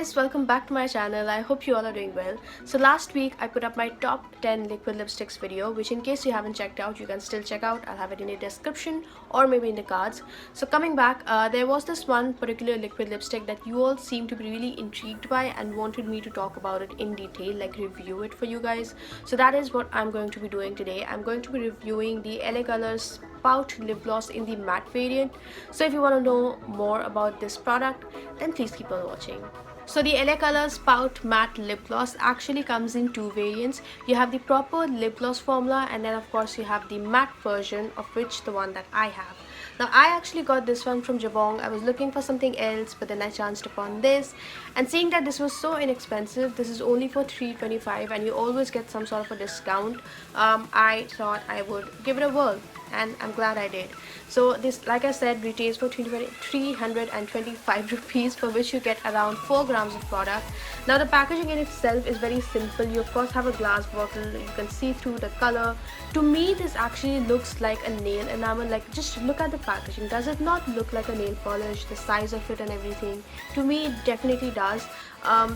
guys, welcome back to my channel. I hope you all are doing well. So last week I put up my top 10 liquid lipsticks video, which in case you haven't checked out, you can still check out. I'll have it in the description or maybe in the cards. So coming back, there was this one particular liquid lipstick that you all seem to be really intrigued by and wanted me to talk about it in detail, like review it for you guys. So that is what I'm going to be doing today. I'm going to be reviewing the LA Colors Pout lip gloss in the matte variant. So if you want to know more about this product, then please keep on watching. So the LA Colors Pout Matte Lip Gloss actually comes in two variants. You have the proper lip gloss formula, and then of course you have the matte version, of which the one that I have. Now I actually got this one from Jabong. I was looking for something else, but then I chanced upon this, and seeing that this was so inexpensive, this is only for $3.25 and you always get some sort of a discount, I thought I would give it a whirl, and I'm glad I did. So this, like I said, retails for 325 rupees, for which you get around 4 grams of product. Now the packaging in itself is very simple. You of course have a glass bottle, you can see through the color. To me this actually looks like a nail enamel. Like, just look at the packaging. Does it not look like a nail polish? The size of it and everything, to me it definitely does.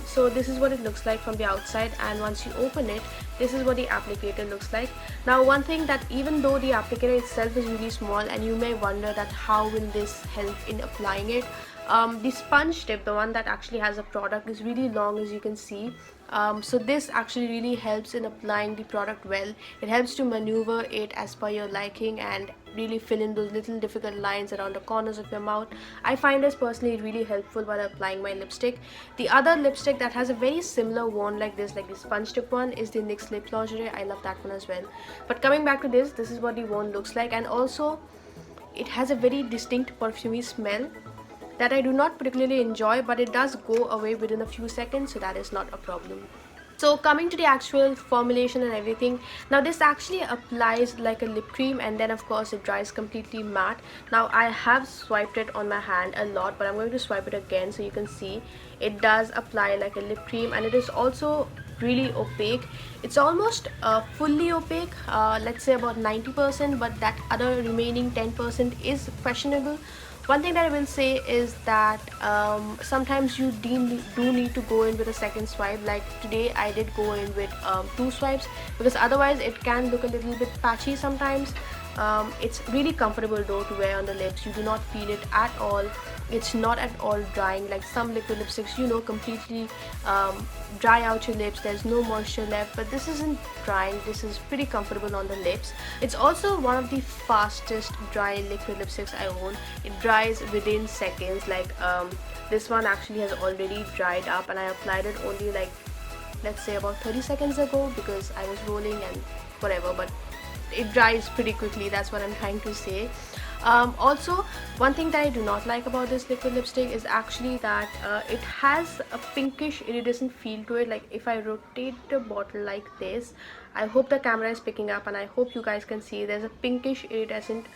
So this is what it looks like from the outside, and once you open it, this is what the applicator looks like. Now one thing, that even though the applicator itself is really small and you may wonder that how will this help in applying it, the sponge tip, the one that actually has a product, is really long, as you can see. So this actually really helps in applying the product well. It helps to maneuver it as per your liking and really fill in those little difficult lines around the corners of your mouth. I find this personally really helpful while applying my lipstick. The other lipstick that has a very similar wand like this, like the sponge tip one, is the NYX Lip Lingerie. I love that one as well. But coming back to this is what the wand looks like, and also it has a very distinct perfumey smell that I do not particularly enjoy, but it does go away within a few seconds, so that is not a problem. So coming to the actual formulation and everything, now this actually applies like a lip cream, and then of course it dries completely matte. Now I have swiped it on my hand a lot, but I'm going to swipe it again so you can see it does apply like a lip cream, and it is also really opaque. It's almost fully opaque, let's say about 90%, but that other remaining 10% is questionable. One thing that I will say is that sometimes you do need to go in with a second swipe. Like today I did go in with 2 swipes, because otherwise it can look a little bit patchy sometimes. It's really comfortable though to wear on the lips. You do not feel it at all. It's not at all drying like some liquid lipsticks, you know, completely dry out your lips. There's no moisture left, but this isn't drying. This is pretty comfortable on the lips. It's also one of the fastest dry liquid lipsticks I own. It dries within seconds. Like this one actually has already dried up, and I applied it only like, let's say, about 30 seconds ago, because I was rolling and whatever, but it dries pretty quickly. That's what I'm trying to say. Also, one thing that I do not like about this liquid lipstick is actually that it has a pinkish iridescent feel to it. Like if I rotate the bottle like this, I hope the camera is picking up and I hope you guys can see there's a pinkish iridescent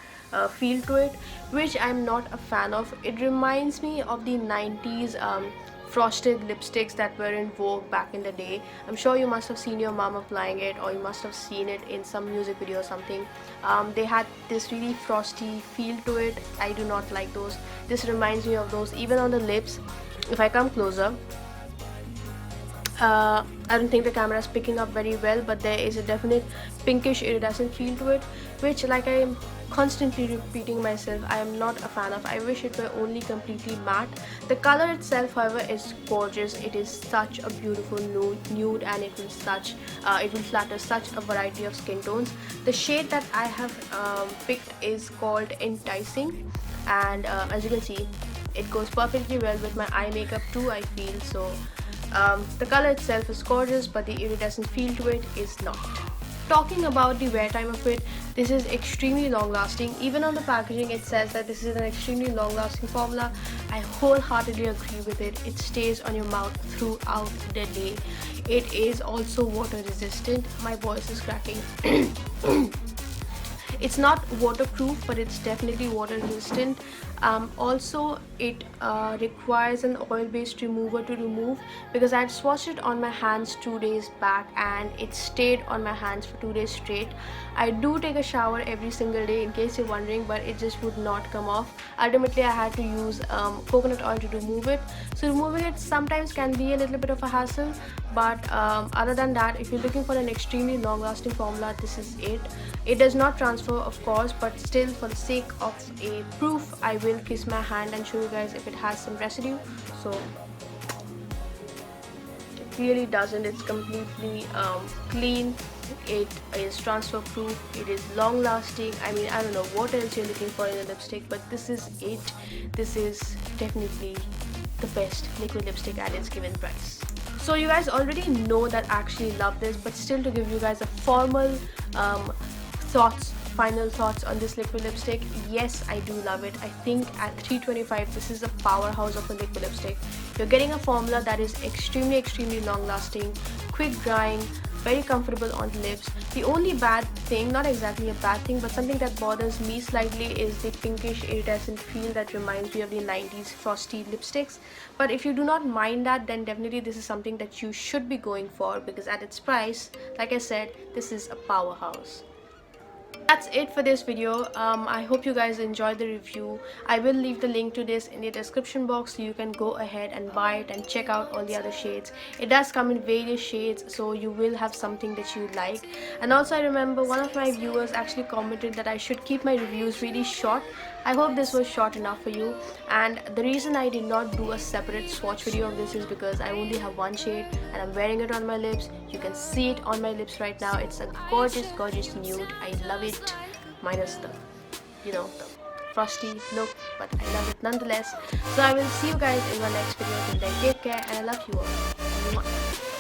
feel to it, which I'm not a fan of. It reminds me of the 90s frosted lipsticks that were in vogue back in the day. I'm sure you must have seen your mom applying it, or you must have seen it in some music video or something. They had this really frosty feel to it. I do not like those. This reminds me of those. Even on the lips, if I come closer, I don't think the camera is picking up very well, but there is a definite pinkish iridescent feel to it, which, like I am constantly repeating myself, I am not a fan of. I wish it were only completely matte. The color itself, however, is gorgeous. It is such a beautiful nude, and it will flatter such a variety of skin tones. The shade that I have picked is called Enticing, and as you can see, it goes perfectly well with my eye makeup too, I feel. So the color itself is gorgeous, but the iridescent feel to it is not. Talking about the wear time of it, this is extremely long lasting. Even on the packaging it says that this is an extremely long lasting formula. I wholeheartedly agree with it. It stays on your mouth throughout the day. It is also water resistant. My voice is cracking. It's not waterproof, but it's definitely water resistant. Also it requires an oil-based remover to remove, because I had swatched it on my hands 2 days back and it stayed on my hands for 2 days straight. I do take a shower every single day, in case you're wondering, but it just would not come off. Ultimately I had to use coconut oil to remove it. So removing it sometimes can be a little bit of a hassle, but other than that, if you're looking for an extremely long lasting formula, this is it. It does not transfer, of course, but still, for the sake of a proof, I will kiss my hand and show you guys if it has some residue. So it really doesn't. It's completely clean. It is transfer proof, it is long lasting. I mean, I don't know what else you're looking for in a lipstick, but this is it. This is definitely the best liquid lipstick at its given price. So you guys already know that I actually love this, but still, to give you guys a formal final thoughts on this liquid lipstick, yes, I do love it. I think at $325 this is a powerhouse of a liquid lipstick. You're getting a formula that is extremely long lasting, quick drying, very comfortable on the lips. The only bad thing, not exactly a bad thing, but something that bothers me slightly, is the pinkish iridescent feel that reminds me of the 90s frosty lipsticks. But if you do not mind that, then definitely this is something that you should be going for, because at its price, like I said, this is a powerhouse. That's it for this video. I hope you guys enjoyed the review. I will leave the link to this in the description box, so you can go ahead and buy it and check out all the other shades. It does come in various shades, so you will have something that you like. And also, I remember one of my viewers actually commented that I should keep my reviews really short. I hope this was short enough for you. And the reason I did not do a separate swatch video of this is because I only have one shade and I'm wearing it on my lips. You can see it on my lips right now. It's a gorgeous nude. I love it, minus the, the frosty look, but I love it nonetheless. So I will see you guys in my next video. Till then, take care, and I love you all. Mwah.